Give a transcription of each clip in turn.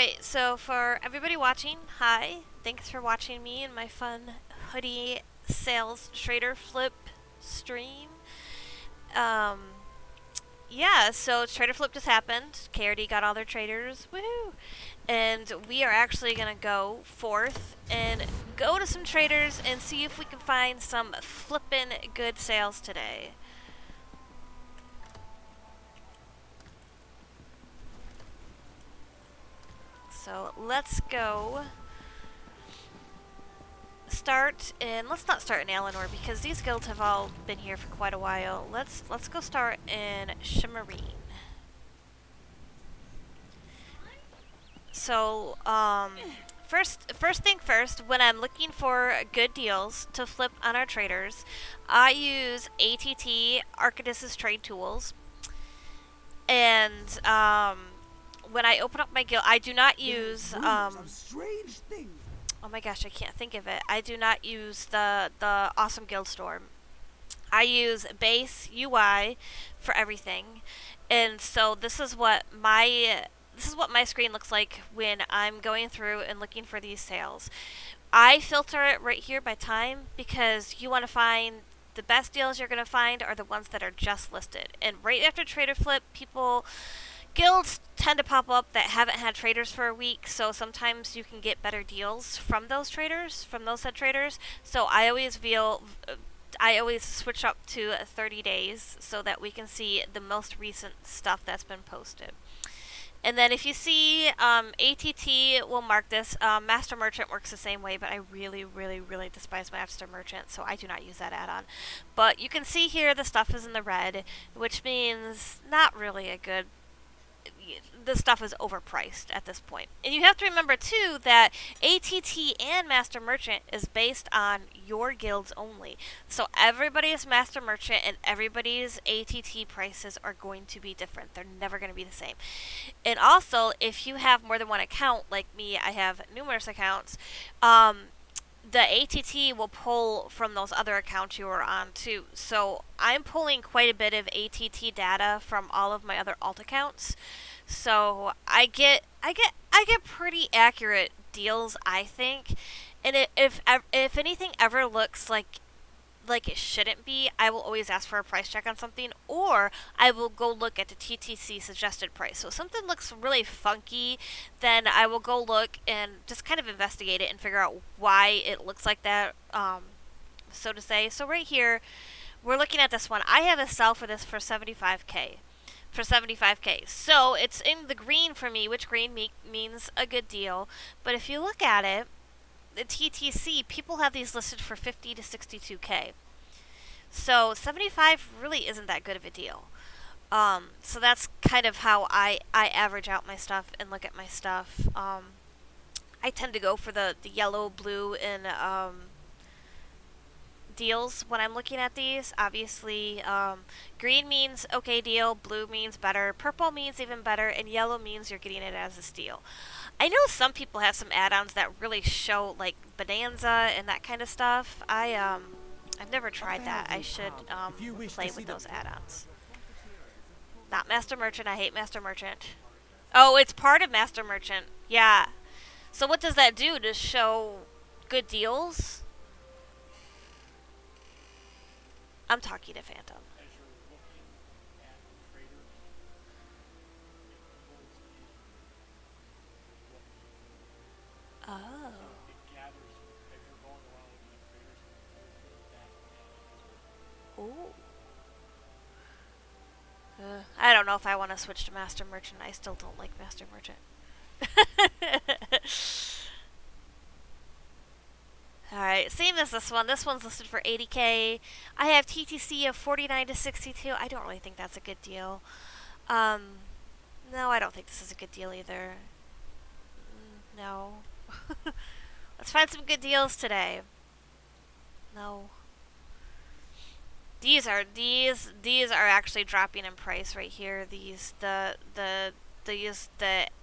Alright, so for everybody watching, hi. Thanks for watching me and my fun hoodie sales trader flip stream. Um, yeah, so trader flip just happened. KRD got all their traders. Woohoo! And we are actually going to go forth and go to some traders and see if we can find some flippin' good sales today. So let's go start in, let's not start in Eleanor because these guilds have all been here for quite a while. Let's go start in Shimmerine. So first thing first, when I'm looking for good deals to flip on our traders, I use ATT Arcadis's trade tools. And when I open up my guild, I do not use oh my gosh, I can't think of it. I do not use the awesome guild store. I use base UI for everything. And so this is what my screen looks like when I'm going through and looking for these sales. I filter it right here by time because you want to find the best deals you're going to find are the ones that are just listed. And right after Trader Flip, guilds tend to pop up that haven't had traders for a week, so sometimes you can get better deals from those traders, from those said traders. So I always switch up to 30 days so that we can see the most recent stuff that's been posted. And then if you see ATT will mark this. Master Merchant works the same way, but I really, really, really despise Master Merchant, so I do not use that add-on. But you can see here the stuff is in the red, which means not really a good, the stuff is overpriced at this point. And you have to remember too that ATT and Master Merchant is based on your guilds only. So everybody's Master Merchant and everybody's ATT prices are going to be different. They're never going to be the same. And also, if you have more than one account, like me, I have numerous accounts, the ATT will pull from those other accounts you are on too. So I'm pulling quite a bit of ATT data from all of my other alt accounts. So I get pretty accurate deals, I think. And if anything ever looks like it shouldn't be, I will always ask for a price check on something, or I will go look at the TTC suggested price. So if something looks really funky, then I will go look and just kind of investigate it and figure out why it looks like that, so to say. So right here, we're looking at this one. I have a sell for this for 75k. For 75k. So it's in the green for me, which green means a good deal. But if you look at it, the TTC, people have these listed for 50 to 62k. So 75 really isn't that good of a deal. So that's kind of how I average out my stuff and look at my stuff. I tend to go for the yellow, blue, and deals when I'm looking at these. Obviously, green means okay deal, blue means better, purple means even better, and yellow means you're getting it as a steal. I know some people have some add-ons that really show like Bonanza and that kind of stuff. I've never tried that. I should play with those add-ons. Not Master Merchant. I hate Master Merchant. Oh, it's part of Master Merchant. Yeah. So what does that do to show good deals? I'm talking to Phantom. Oh. Ooh. I don't know if I want to switch to Master Merchant. I still don't like Master Merchant. Alright, same as this one. This one's listed for 80k. I have TTC of 49 to 62. I don't really think that's a good deal. Um, no, I don't think this is a good deal either. No. Let's find some good deals today. No. These are actually dropping in price right here. The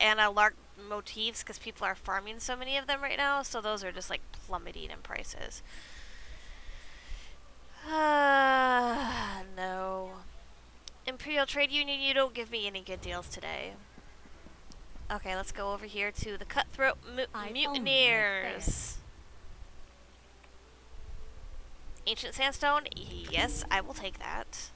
analog motifs because people are farming so many of them right now. So those are just like plummeting in prices. No. Imperial Trade Union, you don't give me any good deals today. Okay, let's go over here to the Cutthroat I only make fair. Mutineers. Ancient Sandstone? Yes, I will take that.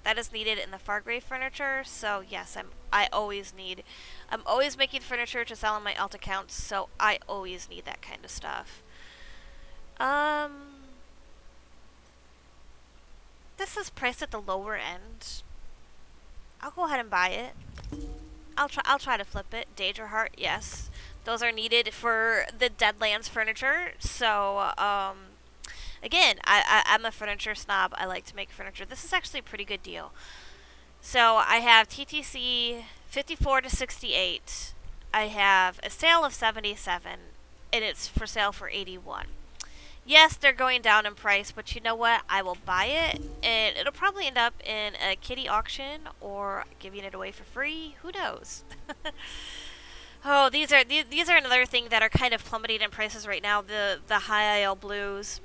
That is needed in the Fargrave furniture, so yes, I'm always making furniture to sell on my alt accounts, so I always need that kind of stuff. Um, this is priced at the lower end. I'll go ahead and buy it. I'll try to flip it. Daedra Heart, yes. Those are needed for the Deadlands furniture, so, again, I'm a furniture snob. I like to make furniture. This is actually a pretty good deal. So I have TTC 54 to 68. I have a sale of 77, and it's for sale for 81. Yes, they're going down in price, but you know what? I will buy it, and it'll probably end up in a kitty auction or giving it away for free. Who knows? Oh, these are another thing that are kind of plummeting in prices right now. The high IL blues.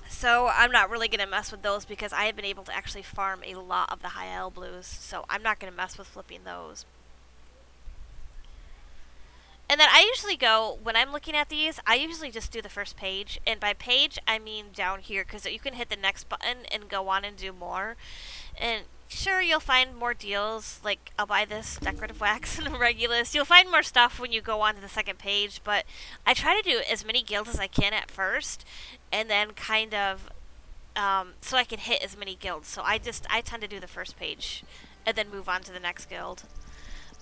So I'm not really going to mess with those because I have been able to actually farm a lot of the high L blues. So I'm not going to mess with flipping those. And then I usually go, when I'm looking at these, I usually just do the first page. And by page, I mean down here because you can hit the next button and go on and do more. And sure, you'll find more deals. Like, I'll buy this decorative wax and Regulus. You'll find more stuff when you go on to the second page. But I try to do as many guilds as I can at first. And then kind of so I can hit as many guilds. So I tend to do the first page and then move on to the next guild.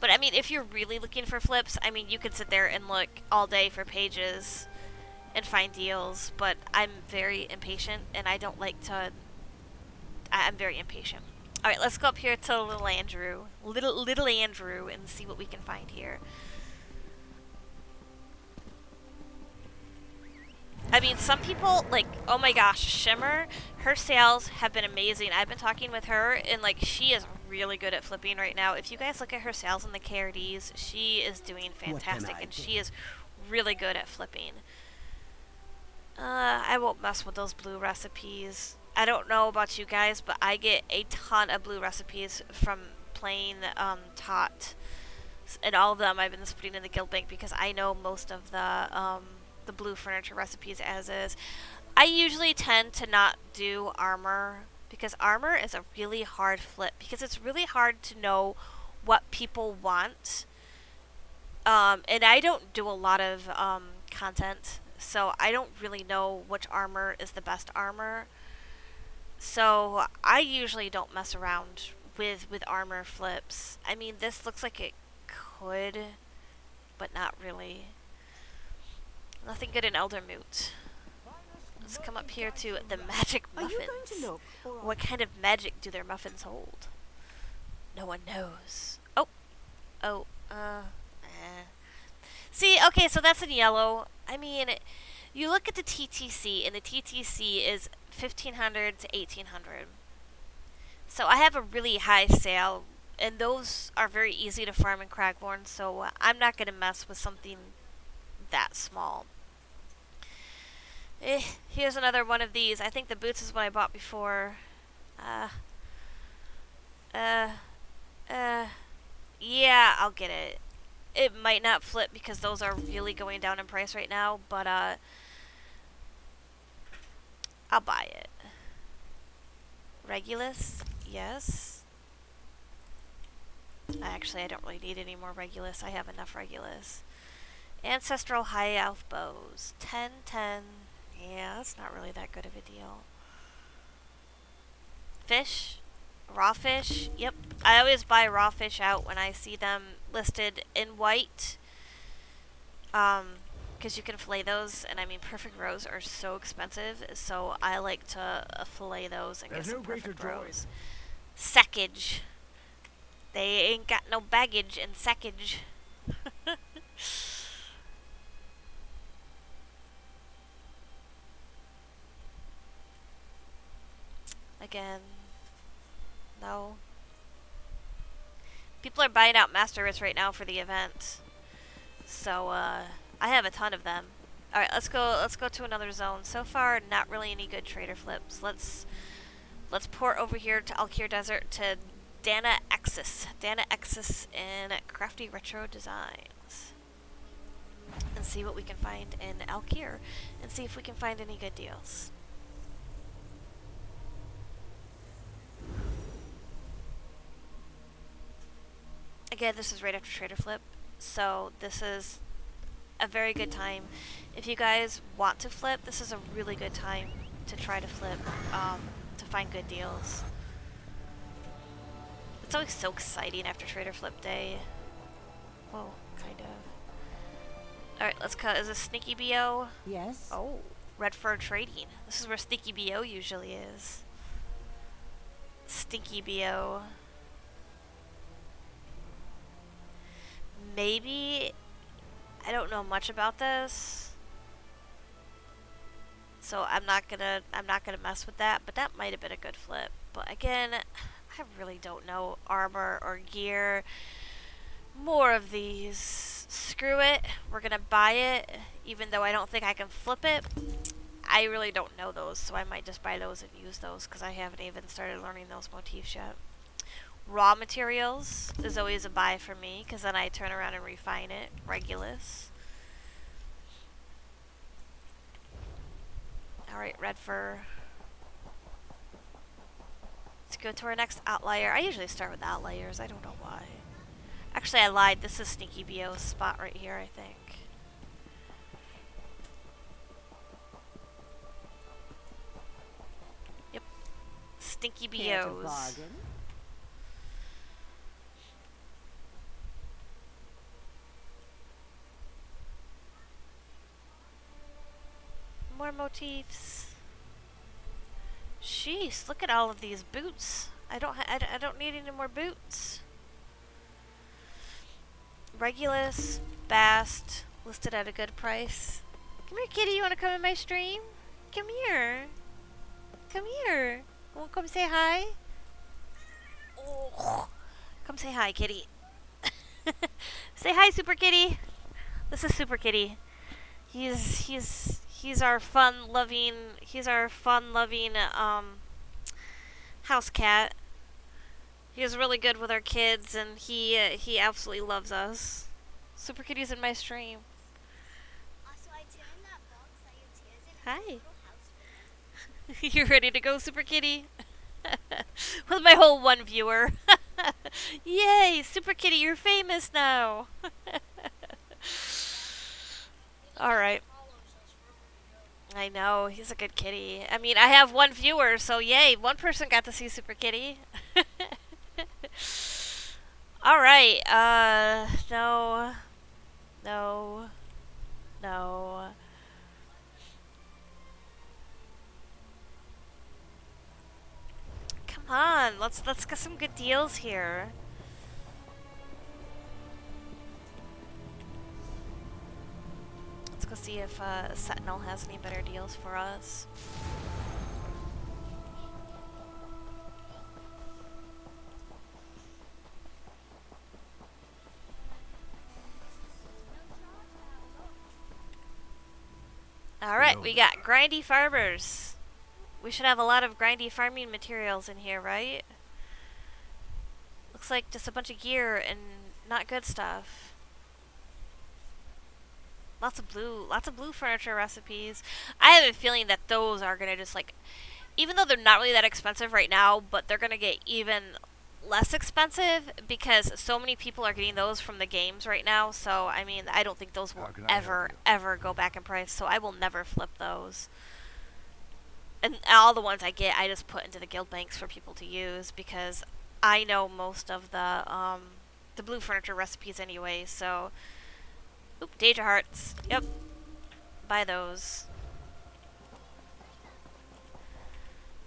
But I mean, if you're really looking for flips, I mean, you could sit there and look all day for pages and find deals. But I'm very impatient, and I don't like to. I'm very impatient. All right, let's go up here to little Andrew, little Andrew, and see what we can find here. I mean, some people, like, oh my gosh, Shimmer, her sales have been amazing. I've been talking with her, and, like, she is really good at flipping right now. If you guys look at her sales in the KRDs, she is doing fantastic, and she is really good at flipping. I won't mess with those blue recipes. I don't know about you guys, but I get a ton of blue recipes from playing Tot. And all of them I've been putting in the guild bank because I know most of the blue furniture recipes as is. I usually tend to not do armor because armor is a really hard flip because it's really hard to know what people want. And I don't do a lot of content, so I don't really know which armor is the best armor. So I usually don't mess around with armor flips. I mean, this looks like it could, but not really. Nothing good in Eldermoot. Let's come up here to the magic muffins. What kind of magic do their muffins hold? No one knows. Oh. Oh. See, okay, so that's in yellow. I mean, you look at the TTC, and the TTC is 1500 to 1800. So I have a really high sale, and those are very easy to farm in Cragborn, so I'm not going to mess with something that small. Here's another one of these. I think the boots is what I bought before. Uh, uh, yeah, I'll get it. It might not flip because those are really going down in price right now, but, I'll buy it. Regulus, yes. Actually, I don't really need any more Regulus. I have enough Regulus. Ancestral High Elf Bows. 10, 10. Yeah, that's not really that good of a deal. Fish. Raw fish. Yep. I always buy raw fish out when I see them listed in white. Because you can fillet those, and I mean, perfect rows are so expensive, so I like to fillet those and get some perfect rows. Sackage. They ain't got no baggage in sackage. Again, no. People are buying out Master Writs right now for the event, so I have a ton of them. All right, let's go. Let's go to another zone. So far, not really any good trader flips. Let's port over here to Alkir Desert to Dana Exis in Crafty Retro Designs. And see what we can find in Alkir. And see if we can find any good deals. Again, this is right after Trader Flip. So this is a very good time. If you guys want to flip, this is a really good time to try to flip, to find good deals. It's always so exciting after Trader Flip Day. Whoa, kind of. Alright, let's cut. Is this Sneaky BO? Yes. Oh, Red Fur Trading. This is where Sneaky BO usually is. Stinky BO. Maybe. I don't know much about this, so I'm not gonna mess with that. But that might have been a good flip. But again, I really don't know armor or gear. More of these. Screw it. We're gonna buy it, even though I don't think I can flip it. I really don't know those, so I might just buy those and use those because I haven't even started learning those motifs yet. Raw materials is always a buy for me because then I turn around and refine it. Regulus. Alright, red fur. Let's go to our next outlier. I usually start with outliers. I don't know why. Actually, I lied. This is Sneaky BO's spot right here, I think. Yep. Stinky BO's. More motifs. Jeez, look at all of these boots. I don't need any more boots. Regulus, Bast, listed at a good price. Come here, kitty. You want to come in my stream? Come here. Come here. You want to come say hi? Oh. Come say hi, kitty. Say hi, Super Kitty. This is Super Kitty. He's our fun-loving house cat. He is really good with our kids, and he absolutely loves us. Super Kitty's in my stream. Also, I turned that box that your tears in. Hi. You ready to go, Super Kitty? With my whole one viewer. Yay, Super Kitty, you're famous now. Alright. I know, he's a good kitty. I mean, I have one viewer, so yay, one person got to see Super Kitty. Alright, no. No. No. Come on, let's get some good deals here. Let's go see if Sentinel has any better deals for us. Alright, we got grindy farmers. We should have a lot of grindy farming materials in here, right? Looks like just a bunch of gear and not good stuff. Lots of blue furniture recipes. I have a feeling that those are gonna just like, even though they're not really that expensive right now, but they're gonna get even less expensive because so many people are getting those from the games right now. So I mean, I don't think those will ever go back in price. So I will never flip those. And all the ones I get, I just put into the guild banks for people to use because I know most of the blue furniture recipes anyway. So. Oop, Deja Hearts. Yep. Buy those.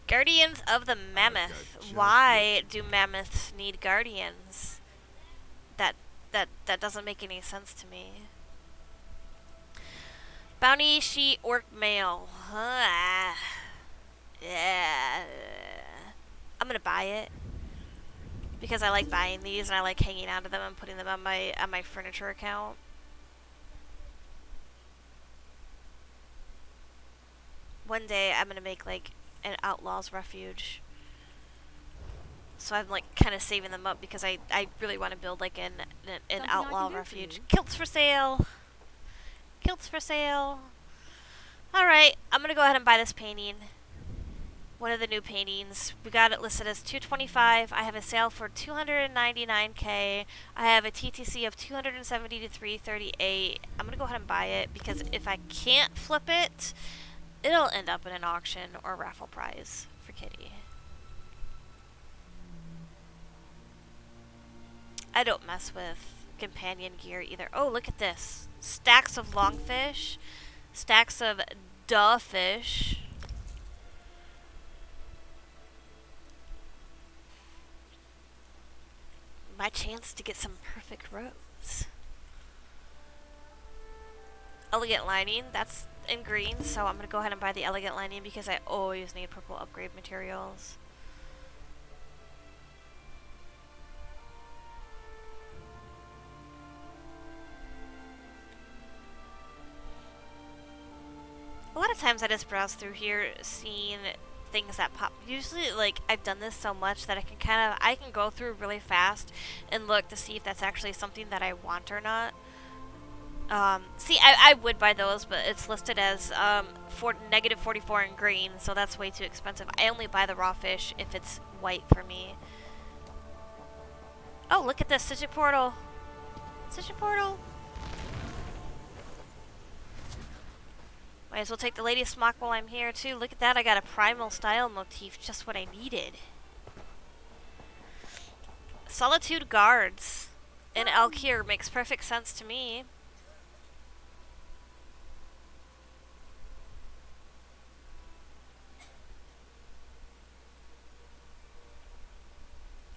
Guardians of the Mammoth. Why do mammoths need guardians? That doesn't make any sense to me. Bounty Sheet Orc Mail. Yeah. I'm gonna buy it. Because I like buying these and I like hanging out of them and putting them on my furniture account. One day I'm gonna make like an Outlaw's Refuge. so I'm like kind of saving them up because I really want to build like an outlaw refuge. Kilts for sale. Kilts for sale. Alright, I'm gonna go ahead and buy this painting. One of the new paintings. We got it listed as $225. I have a sale for $299K. I have a TTC of $270 to $338. I'm gonna go ahead and buy it because if I can't flip it, it'll end up in an auction or raffle prize for Kitty. I don't mess with companion gear either. Oh, look at this. Stacks of longfish. Stacks of duh fish. My chance to get some perfect roads. Elegant lining. That's in green, so I'm going to go ahead and buy the elegant lining because I always need purple upgrade materials. A lot of times I just browse through here seeing things that pop. Usually, like, I've done this so much that I can go through really fast and look to see if that's actually something that I want or not. See, I would buy those, but it's listed as for negative 44 in green, so that's way too expensive. I only buy the raw fish if it's white for me. Oh, look at this Sigil portal. Sigil portal. Might as well take the lady smock while I'm here, too. Look at that, I got a primal style motif, just what I needed. Solitude guards in Alkir makes perfect sense to me.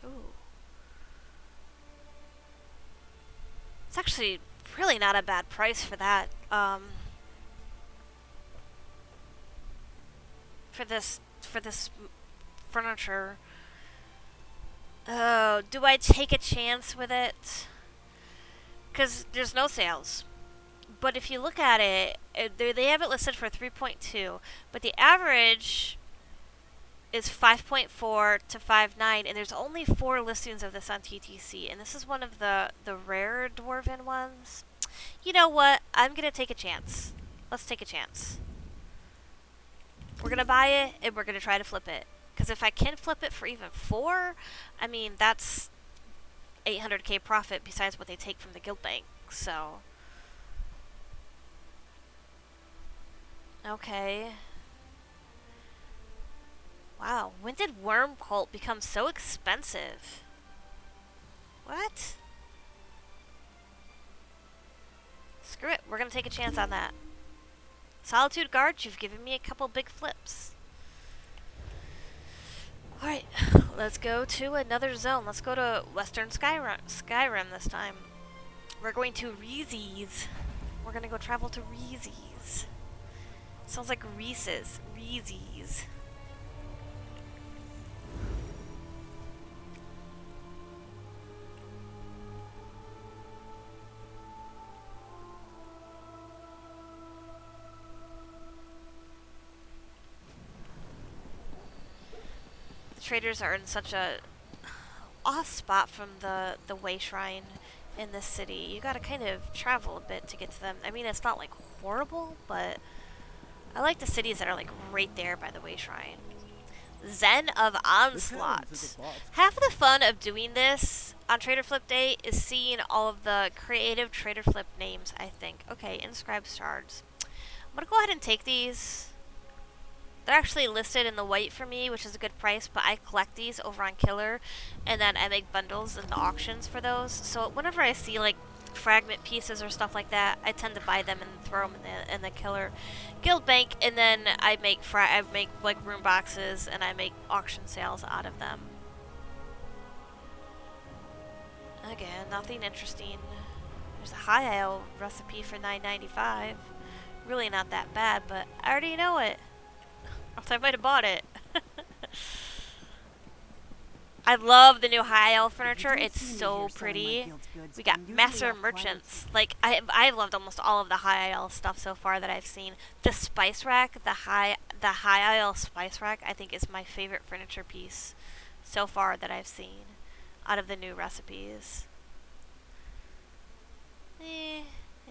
Ooh. It's actually really not a bad price for that. For this furniture. Oh, do I take a chance with it? Because there's no sales. But if you look at it, they have it listed for 3.2, but the average is 5.4 to 5.9, and there's only 4 listings of this on TTC, and this is one of the rare dwarven ones. You know what? I'm gonna take a chance. Let's take a chance. We're gonna buy it, and we're gonna try to flip it. Because if I can flip it for even 4, I mean, that's 800k profit besides what they take from the guild bank, so. Okay. Wow, when did Worm Cult become so expensive? What? Screw it, we're gonna take a chance on that. Solitude Guard, you've given me a couple big flips. Alright, let's go to another zone. Let's go to Western Skyrim this time. We're going to Reese's. We're gonna go travel to Reese's. Sounds like Reese's. Reese's. Traders are in such a off spot from the way shrine in this city. You gotta kind of travel a bit to get to them. I mean, it's not like horrible, but I like the cities that are like right there by the way shrine. Zen of Onslaught. Half of the fun of doing this on Trader Flip Day is seeing all of the creative Trader Flip names, I think. Okay, inscribed shards. I'm gonna go ahead and take these. They're actually listed in the white for me, which is a good price, but I collect these over on Killer, and then I make bundles in the auctions for those. So whenever I see like fragment pieces or stuff like that, I tend to buy them and throw them in the Killer guild bank, and then I make like room boxes and I make auction sales out of them. Again, nothing interesting. There's a high ale recipe for $9.95. Really not that bad, but I already know it. I might have bought it. I love the new high elf furniture. It's so pretty. We got master merchants. Like I've loved almost all of the high elf stuff so far that I've seen. The spice rack, the high isle spice rack, I think is my favorite furniture piece so far that I've seen out of the new recipes. Eh,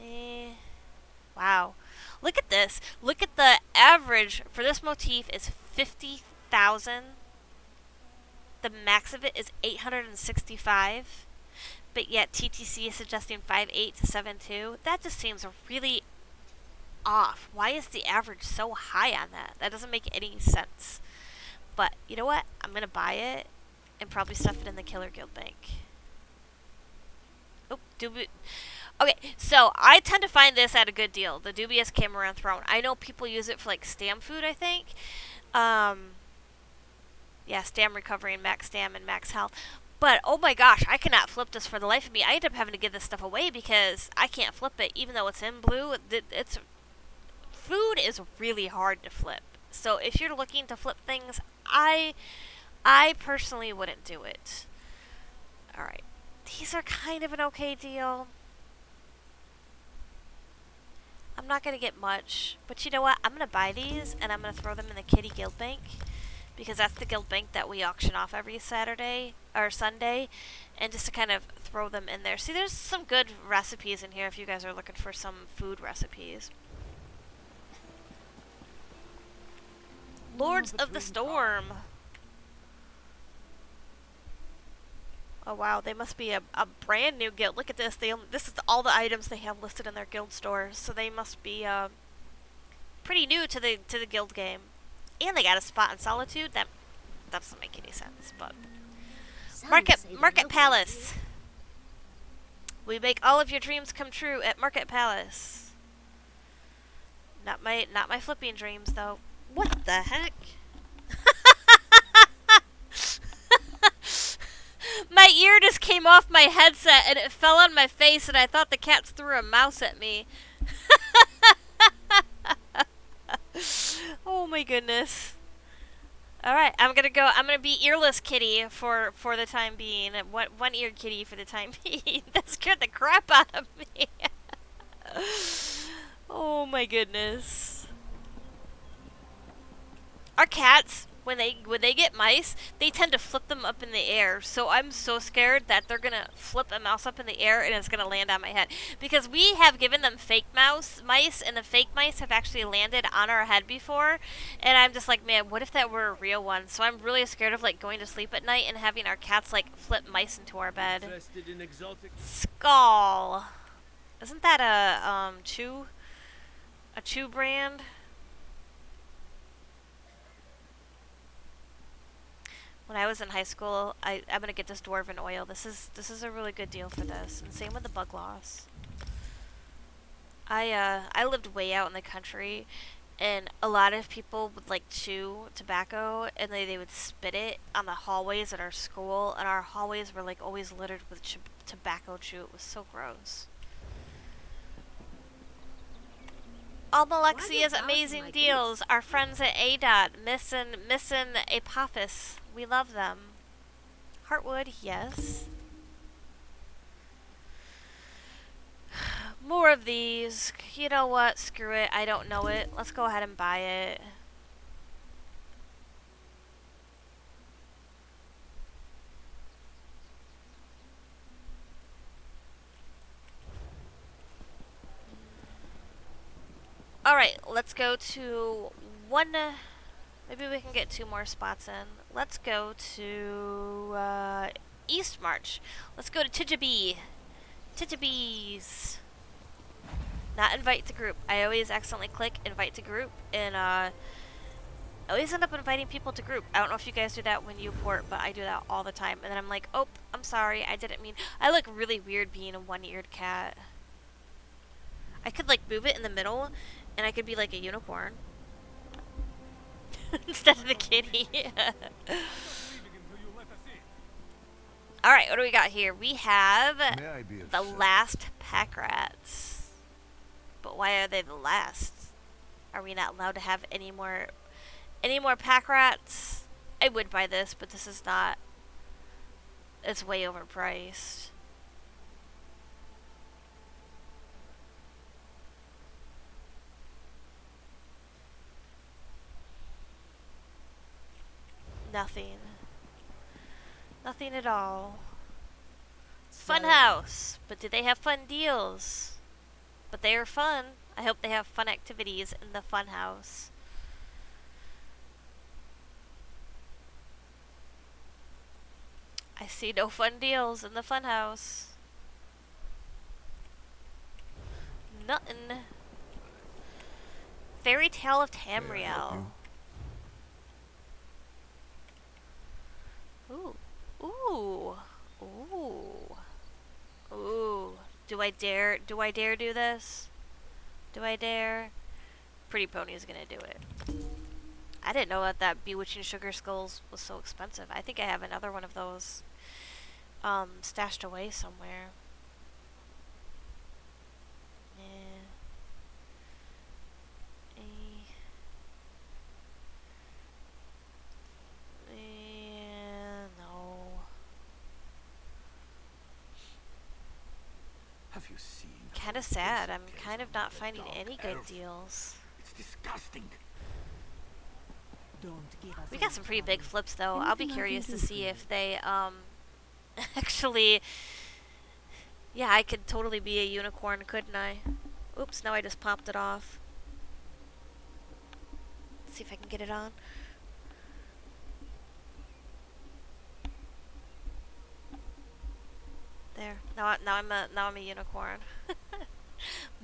eh. Wow. Look at this. Look at the average for this motif is 50,000. The max of it is 865. But yet TTC is suggesting 5.8 to 7.2. That just seems really off. Why is the average so high on that? That doesn't make any sense. But you know what? I'm going to buy it and probably stuff it in the Killer Guild Bank. Oh, okay, so I tend to find this at a good deal. The dubious Cameron Throne. I know people use it for like stam food, I think. Yeah, stam recovery and max stam and max health. But oh my gosh, I cannot flip this for the life of me. I end up having to give this stuff away because I can't flip it, even though it's in blue. It's food is really hard to flip. So if you're looking to flip things, I personally wouldn't do it. All right, these are kind of an okay deal. I'm not going to get much, but you know what? I'm going to buy these, and I'm going to throw them in the Kitty Guild Bank, because that's the guild bank that we auction off every Saturday, or Sunday, and just to kind of throw them in there. See, there's some good recipes in here if you guys are looking for some food recipes. Lords of the Storm. Oh wow, they must be a brand new guild. Look at this. This is all the items they have listed in their guild stores, so they must be pretty new to the guild game. And they got a spot in Solitude. That doesn't make any sense, but Market Palace. We make all of your dreams come true at Market Palace. Not my flipping dreams though. What the heck? My ear just came off my headset and it fell on my face, and I thought the cats threw a mouse at me. Oh my goodness. Alright, I'm gonna be earless kitty for the time being. One-eared kitty for the time being. That scared the crap out of me. Oh my goodness. Our cats, when they get mice, they tend to flip them up in the air. So I'm so scared that they're gonna flip a mouse up in the air and it's gonna land on my head. Because we have given them fake mice, and the fake mice have actually landed on our head before. And I'm just like, man, what if that were a real one? So I'm really scared of like going to sleep at night and having our cats like flip mice into our bed. Skull. Isn't that a chew brand? When I was in high school, I'm gonna get this dwarven oil. This is a really good deal for this. And same with the bug loss. I lived way out in the country, and a lot of people would like chew tobacco, and they would spit it on the hallways at our school, and our hallways were like always littered with tobacco chew. It was so gross. All Alexia's amazing deals. Our friends at ADOT, missin' Apophis. We love them. Heartwood, yes. More of these. You know what? Screw it. I don't know it. Let's go ahead and buy it. Alright, let's go to one. Maybe we can get 2 more spots in. Let's go to East March. Let's go to Tijabee. Tijabees. Not invite to group. I always accidentally click invite to group, and I always end up inviting people to group. I don't know if you guys do that when you port, but I do that all the time. And then I'm like, oh, I'm sorry, I didn't mean. I look really weird being a one-eared cat. I could like move it in the middle, and I could be like a unicorn. Instead of the kitty. Alright, what do we got here? We have the last pack rats. But why are they the last? Are we not allowed to have any more pack rats? I would buy this, but this is not. It's way overpriced. Nothing. Nothing at all. So, Funhouse. But do they have fun deals? But they are fun. I hope they have fun activities in the funhouse. I see no fun deals in the funhouse. Nothing. Fairy Tale of Tamriel. Ooh. Ooh. Ooh. Ooh. Do I dare do this? Do I dare? Pretty Pony is gonna do it. I didn't know that Bewitching Sugar Skulls was so expensive. I think I have another one of those stashed away somewhere. Yeah. No. Have you seen? Kind of sad. I'm kind of not finding any good deals. It's disgusting. don't give us We any got some pretty big trouble. flips though. I'll be Anything I curious can to do see for if you? they actually. Yeah, I could totally be a unicorn, couldn't I? Oops, now I just popped it off. Let's see if I can get it on. There. Now I'm a unicorn.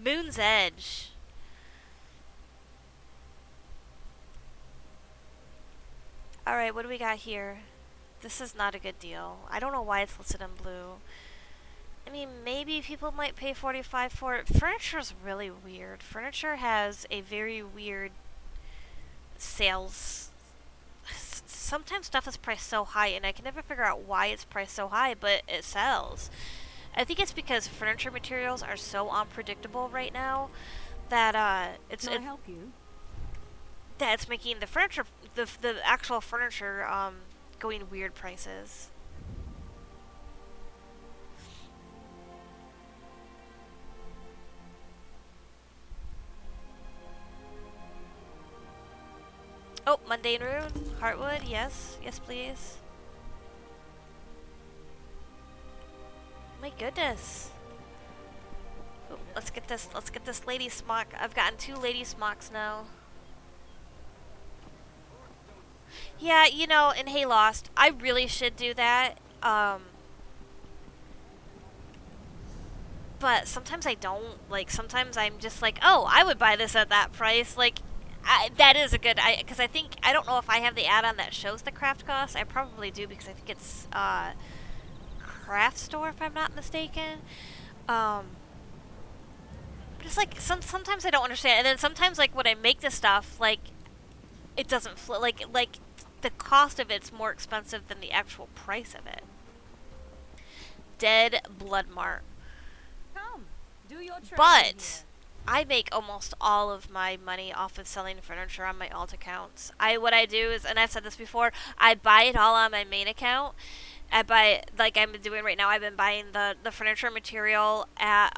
Moon's Edge. Alright, what do we got here? This is not a good deal. I don't know why it's listed in blue. I mean, maybe people might pay 45 for it. Furniture's really weird. Furniture has a very weird sales. Sometimes stuff is priced so high, and I can never figure out why it's priced so high, but it sells. I think it's because furniture materials are so unpredictable right now that Can I help you? that's making the furniture, the actual furniture, going weird prices. Oh, Mundane Rune, Heartwood, yes, yes please. My goodness. Ooh, let's get this lady smock. I've gotten 2 lady smocks now. Yeah, you know, in Hey Lost, I really should do that. But sometimes I don't. Like, sometimes I'm just like, oh, I would buy this at that price. Like, that is a good. Because I think I don't know if I have the add-on that shows the craft cost. I probably do because I think it's craft store if I'm not mistaken. But it's like sometimes I don't understand, and then sometimes like when I make this stuff, like it doesn't like the cost of it's more expensive than the actual price of it. Dead Blood Mart. Come, do your training But here. I make almost all of my money off of selling furniture on my alt accounts. What I do is, and I've said this before, I buy it all on my main account. I buy, like I'm doing right now. I've been buying the furniture material at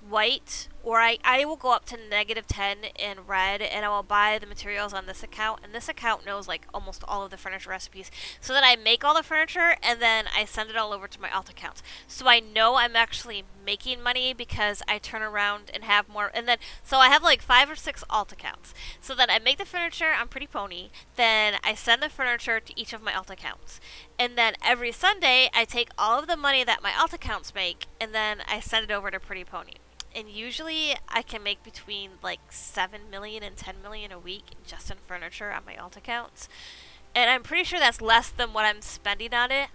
white, or I will go up to -10 in red, and I will buy the materials on this account. And this account knows like almost all of the furniture recipes, so that I make all the furniture and then I send it all over to my alt accounts. So I know I'm actually making money because I turn around and have more, and then so I have like 5 or 6 alt accounts. So then I make the furniture on Pretty Pony, then I send the furniture to each of my alt accounts. And then every Sunday, I take all of the money that my alt accounts make, and then I send it over to Pretty Pony. And usually, I can make between like 7 million and 10 million a week just in furniture on my alt accounts. And I'm pretty sure that's less than what I'm spending on it.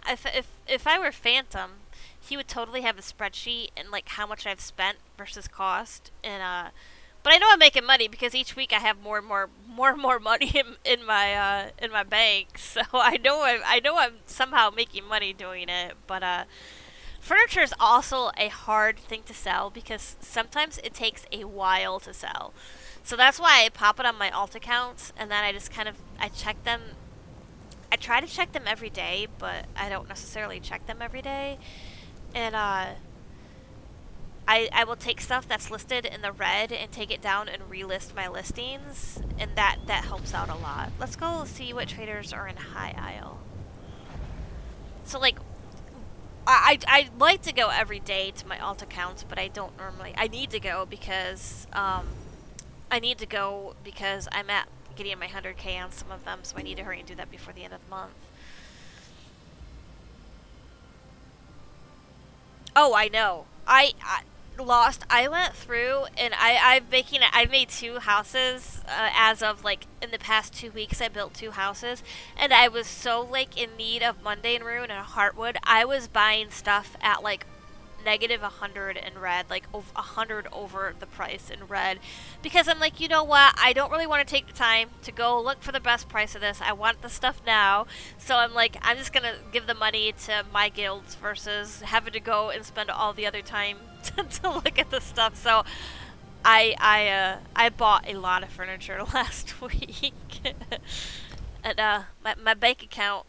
If I were Phantom, he would totally have a spreadsheet and like how much I've spent versus cost. And but I know I'm making money because each week I have more and more money in my bank. So I know I'm somehow making money doing it. But furniture is also a hard thing to sell because sometimes it takes a while to sell. So that's why I pop it on my alt accounts, and then I just kind of I check them. I try to check them every day, but I don't necessarily check them every day. And I will take stuff that's listed in the red and take it down and relist my listings, and that helps out a lot. Let's go see what traders are in High Isle. So like I like to go every day to my alt accounts, but I don't normally. I need to go because I'm at getting my 100K on some of them, so I need to hurry and do that before the end of the month. Oh, I know. I went through and I made two houses as of like in the past 2 weeks. I built two houses, and I was so like in need of mundane rune and heartwood. I was buying stuff at like negative 100 in red, like 100 over the price in red, because I'm like, you know what? I don't really want to take the time to go look for the best price of this. I want the stuff now, so I'm like, I'm just gonna give the money to my guilds versus having to go and spend all the other time to look at the stuff. So I bought a lot of furniture last week, and my bank account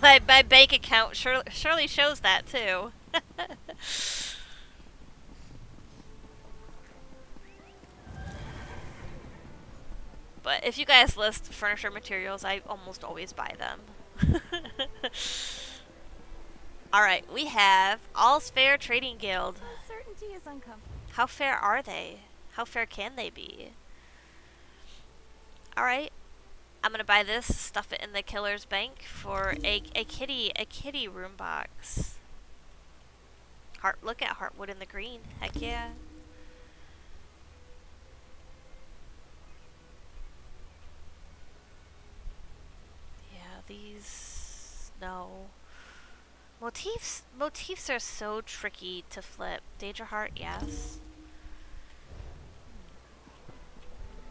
my bank account surely shows that too. But if you guys list furniture materials, I almost always buy them. Alright, we have All's Fair Trading Guild. Uncertainty is uncomfortable. How fair are they? How fair can they be? Alright, I'm gonna buy this, stuff it in the killer's bank for a kitty room box. Look at Heartwood in the green. Heck yeah. Yeah, these no. Motifs are so tricky to flip. Danger Heart, yes.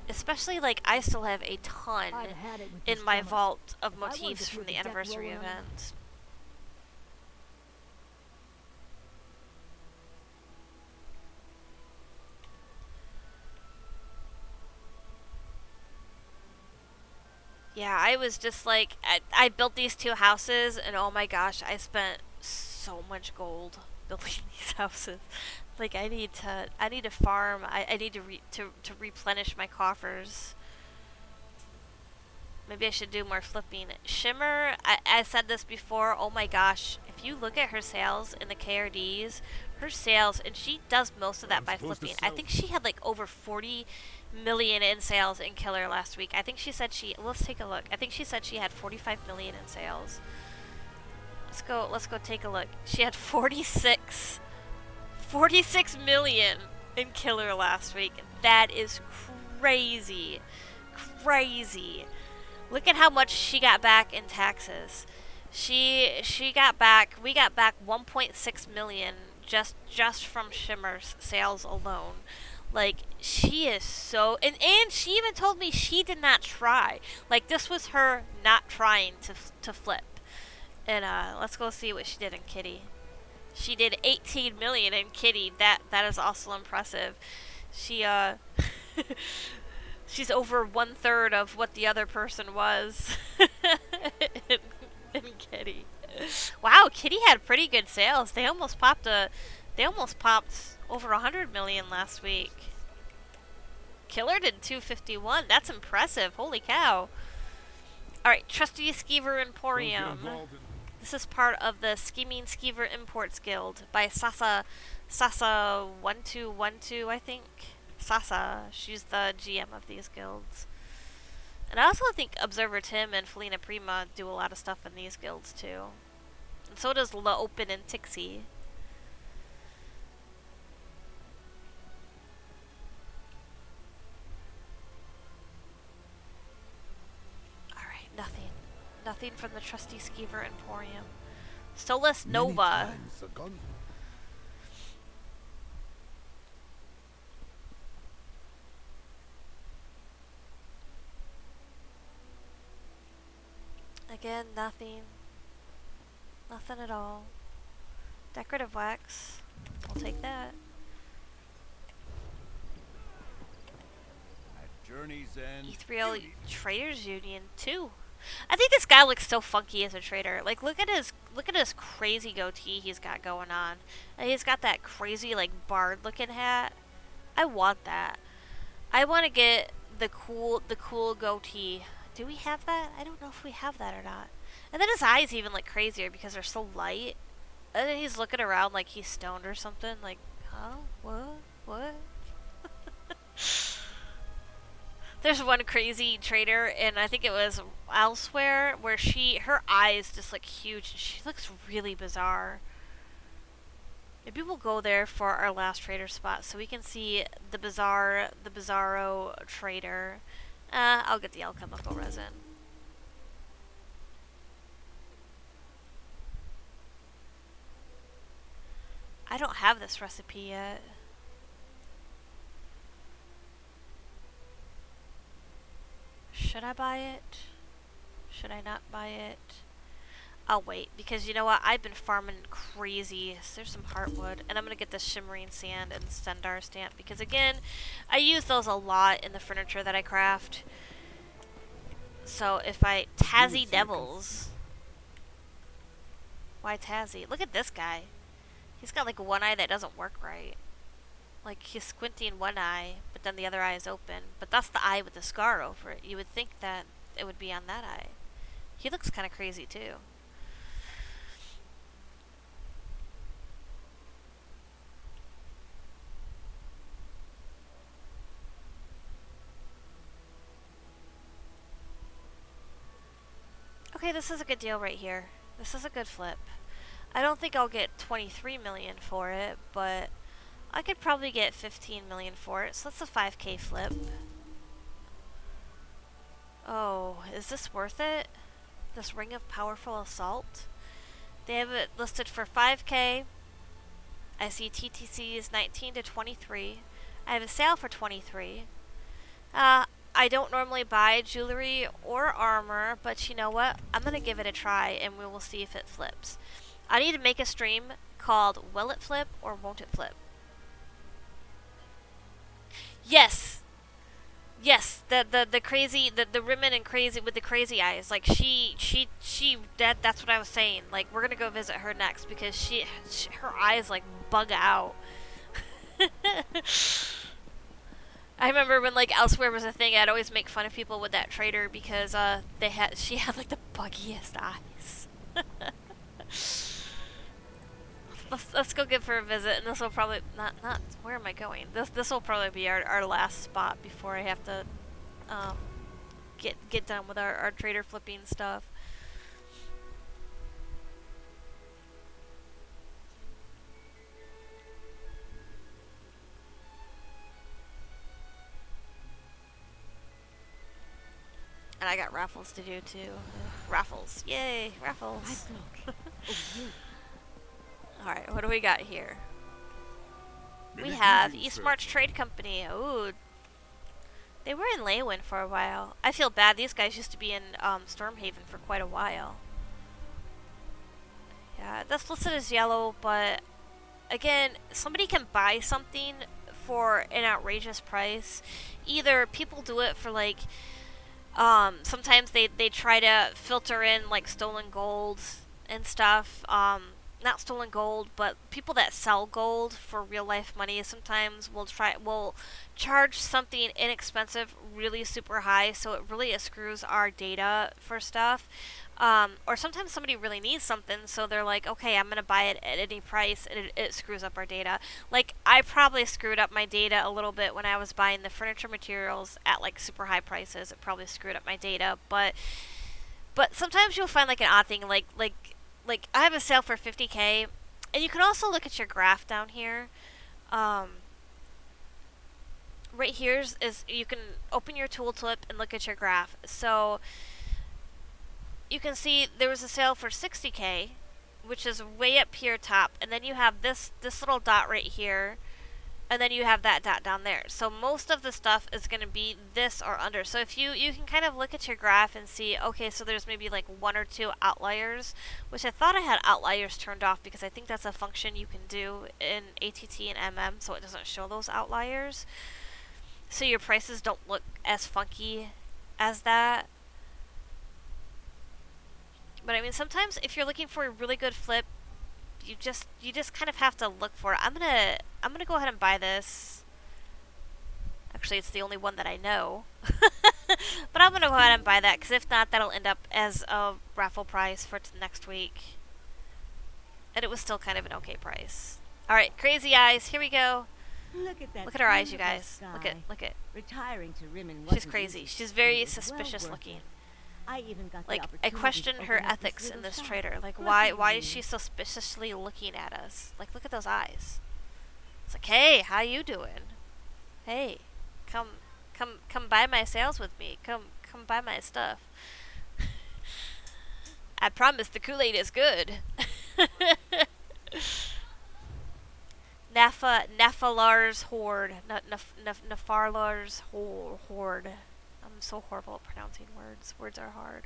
Especially like I still have a ton in my vault of motifs from the anniversary event. Yeah, I was just like, I built these two houses, and oh my gosh, I spent so much gold building these houses. Like, I need to farm. I need to replenish my coffers. Maybe I should do more flipping. Shimmer, I said this before. Oh my gosh, if you look at her sales in the KRDs, her sales, and she does most of that by flipping. I think she had like over 40 million in sales in Killer last week. I think she said let's take a look. I think she said she had 45 million in sales. Let's go take a look. She had 46 million in Killer last week. That is crazy. Crazy. Look at how much she got back in taxes. We got back 1.6 million just from Shimmer's sales alone. Like, she is so, and she even told me she did not try. Like, this was her not trying to flip. And let's go see what she did in Kitty. She did 18 million in Kitty. That is also impressive. She she's over 1/3 of what the other person was in, in Kitty. Wow, Kitty had pretty good sales. They almost popped over 100 million last week. Killer did 251. That's impressive. Holy cow. Alright, Trusty Skeever Emporium. This is part of the Scheming Skeever Imports Guild by Sasa1212, I think. Sasa, she's the GM of these guilds. And I also think Observer Tim and Felina Prima do a lot of stuff in these guilds too. And so does La Open and Tixie. Alright, nothing. Nothing from the Trusty Skeever Emporium. Solus Nova. Again, nothing. Nothing at all. Decorative wax. I'll take that. At Journey's End. Ethereal Traders Union 2. I think this guy looks so funky as a trader. Like, look at his crazy goatee he's got going on. And he's got that crazy like bard looking hat. I want that. I want to get the cool goatee. Do we have that? I don't know if we have that or not. And then his eyes even look crazier because they're so light. And then he's looking around like he's stoned or something. Like, huh? What? What? There's one crazy trader, and I think it was elsewhere, where her eyes just look huge, and she looks really bizarre. Maybe we'll go there for our last trader spot so we can see the bizarro trader. I'll get the alchemical resin. I don't have this recipe yet. Should I buy it? Should I not buy it? I'll wait, because you know what? I've been farming crazy. So there's some heartwood, and I'm going to get the shimmering sand and Stendar stamp, because again, I use those a lot in the furniture that I craft. So if I... Tazzy Devils. Why Tazzy? Look at this guy. He's got like one eye that doesn't work right. Like he's squinting one eye, but then the other eye is open. But that's the eye with the scar over it. You would think that it would be on that eye. He looks kind of crazy too. Okay, this is a good deal right here. This is a good flip. I don't think I'll get 23 million for it, but I could probably get 15 million for it. So that's a 5k flip. Oh, is this worth it? This Ring of Powerful Assault? They have it listed for 5k. I see TTC is 19 to 23. I have a sale for 23. I don't normally buy jewelry or armor, but you know what? I'm going to give it a try and we will see if it flips. I need to make a stream called Will It Flip or Won't It Flip? Yes! Yes, the crazy, the women and crazy with the crazy eyes. Like that's what I was saying. Like we're gonna go visit her next because her eyes like bug out. I remember when like Elsewhere was a thing, I'd always make fun of people with that trader because she had like the buggiest eyes. Let's go give her a visit, and this will probably not where am I going? This will probably be our last spot before I have to get done with our trader flipping stuff. And I got raffles to do too. Raffles. Yay, raffles. Alright, what do we got here? We have East March Trade Company. Ooh. They were in Leywin for a while. I feel bad. These guys used to be in Stormhaven for quite a while. Yeah, that's listed as yellow, but again, somebody can buy something for an outrageous price. Either people do it for like sometimes they try to filter in like stolen gold and stuff. Not stolen gold, but people that sell gold for real life money sometimes will charge something inexpensive really super high, so it really screws our data for stuff. Or sometimes somebody really needs something, so they're like, okay, I'm gonna buy it at any price, and it screws up our data. Like, I probably screwed up my data a little bit when I was buying the furniture materials at like super high prices. It probably screwed up my data, but sometimes you'll find like an odd thing, like I have a sale for 50k, and you can also look at your graph down here. Right here is you can open your tooltip and look at your graph. So you can see there was a sale for 60k, which is way up here top, and then you have this little dot right here, and then you have that dot down there. So most of the stuff is going to be this or under. So if you can kind of look at your graph and see, okay, so there's maybe like one or two outliers, which I thought I had outliers turned off because I think that's a function you can do in ATT and MM, so it doesn't show those outliers. So your prices don't look as funky as that. But I mean, sometimes if you're looking for a really good flip, you just kind of have to look for it. I'm gonna go ahead and buy this. Actually, it's the only one that I know. But I'm gonna go ahead and buy that, because if not, that'll end up as a raffle prize for next week. And it was still kind of an okay price. Alright, crazy eyes, here we go. Look at that. Look at her eyes, you beautiful guys. Sky. Look at. Retiring to Rimmon She's wasn't crazy. easy, She's but very it was suspicious well worth looking. it. I even got the Like, I opportunity question to her open up this ethics in little this shop. trader. Like, Lucky why you. is she suspiciously looking at us? Like, look at those eyes. It's like, hey, how you doing? Hey, come buy my sales with me. Come buy my stuff. I promise the Kool-Aid is good. Nefalar's Horde. Nefalar's Horde. I'm so horrible at pronouncing words. Words are hard.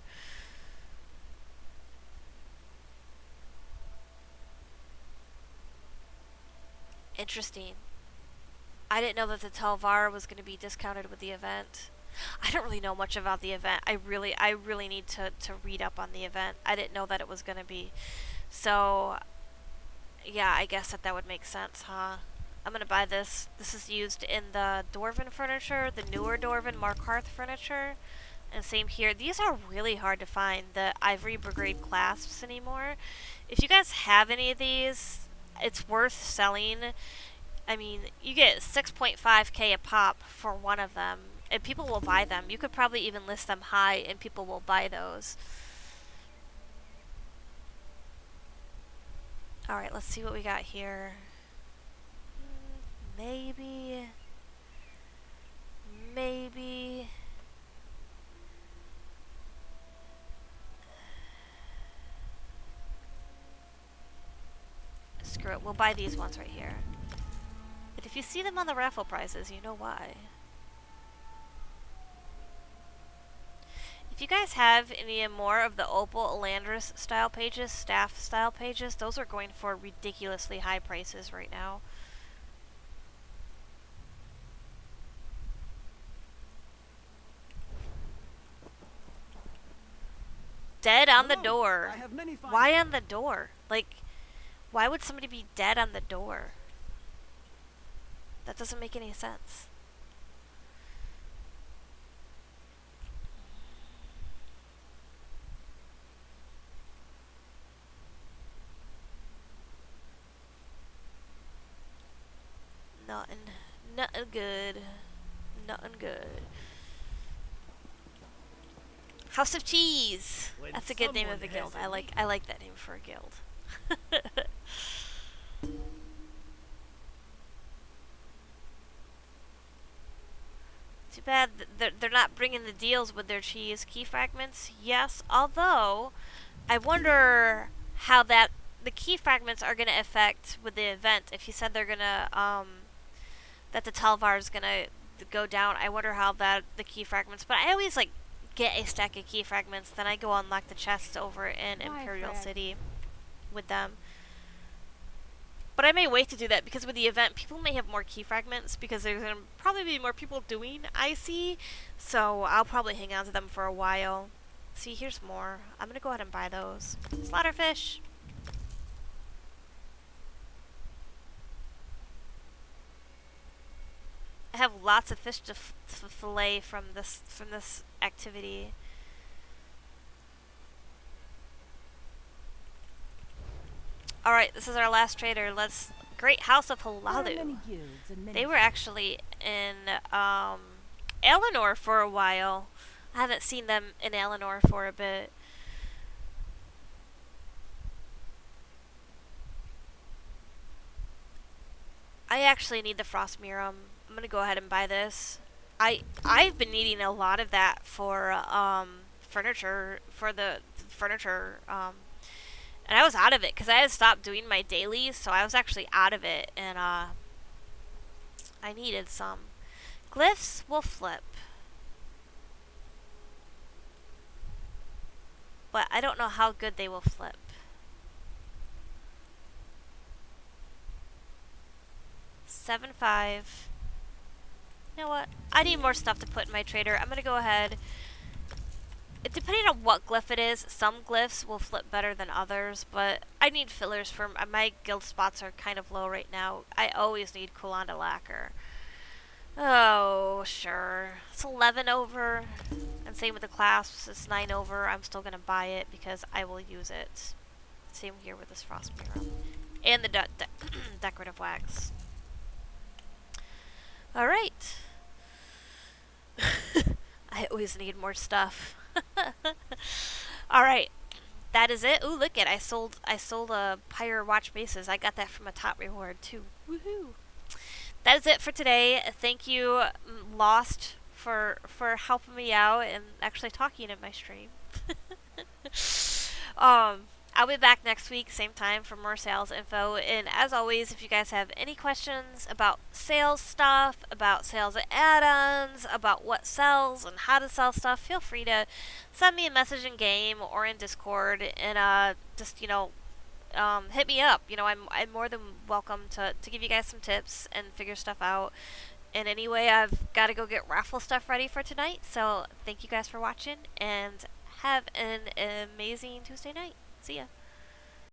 Interesting. I didn't know that the Telvar was going to be discounted with the event. I don't really know much about the event. I really need to read up on the event. I didn't know that it was going to be. So, yeah, I guess that would make sense, huh? I'm going to buy this. This is used in the Dwarven furniture, the newer Dwarven Markarth furniture. And same here. These are really hard to find, the Ivory Brigade clasps anymore. If you guys have any of these, it's worth selling. I mean, you get 6.5k a pop for one of them, and people will buy them. You could probably even list them high, and people will buy those. Alright, let's see what we got here. Maybe. Screw it, we'll buy these ones right here. But if you see them on the raffle prizes, you know why. If you guys have any more of the Opal Elandris style pages, staff style pages, those are going for ridiculously high prices right now. Dead on the door. Why on the door? Like, why would somebody be dead on the door? That doesn't make any sense. Nothing good. Nothing good. House of Cheese. That's a good name of a guild. I like that name for a guild. Too bad they're not bringing the deals with their cheese key fragments. Yes, although I wonder how the key fragments are going to affect with the event. If you said they're going to that the Telvar is going to go down, I wonder how the key fragments. But I always get a stack of key fragments, then I go unlock the chests over in Imperial City with them. But I may wait to do that, because with the event, people may have more key fragments, because there's going to probably be more people doing IC, so I'll probably hang on to them for a while. See, here's more. I'm going to go ahead and buy those. Slaughterfish. I have lots of fish to fillet from this activity. Alright, this is our last trader. Great House of Halalu. They were actually in Eleanor for a while. I haven't seen them in Eleanor for a bit. I actually need the Frost Mirum. I'm gonna go ahead and buy this. I've been needing a lot of that for furniture, for the furniture, and I was out of it because I had stopped doing my dailies, so I was actually out of it, and I needed some. Glyphs will flip, but I don't know how good they will flip. $7.5. You know what? I need more stuff to put in my trader. I'm gonna go ahead. Depending on what glyph it is, some glyphs will flip better than others, but I need fillers for my guild spots are kind of low right now. I always need Kulanda lacquer. Oh, sure. It's 11 over. And same with the clasps. It's 9 over. I'm still going to buy it because I will use it. Same here with this frost mirror. And the decorative wax. Alright. I always need more stuff. Alright. That is it. Ooh, look it. I sold a Pyre watch bases. I got that from a top reward too. Woohoo. That is it for today. Thank you, Lost, for helping me out and actually talking in my stream. um, I'll be back next week, same time, for more sales info. And as always, if you guys have any questions about sales stuff, about sales add-ons, about what sells and how to sell stuff, feel free to send me a message in game or in Discord, and just hit me up. I'm more than welcome to give you guys some tips and figure stuff out. And anyway, I've got to go get raffle stuff ready for tonight. So thank you guys for watching and have an amazing Tuesday night. See ya.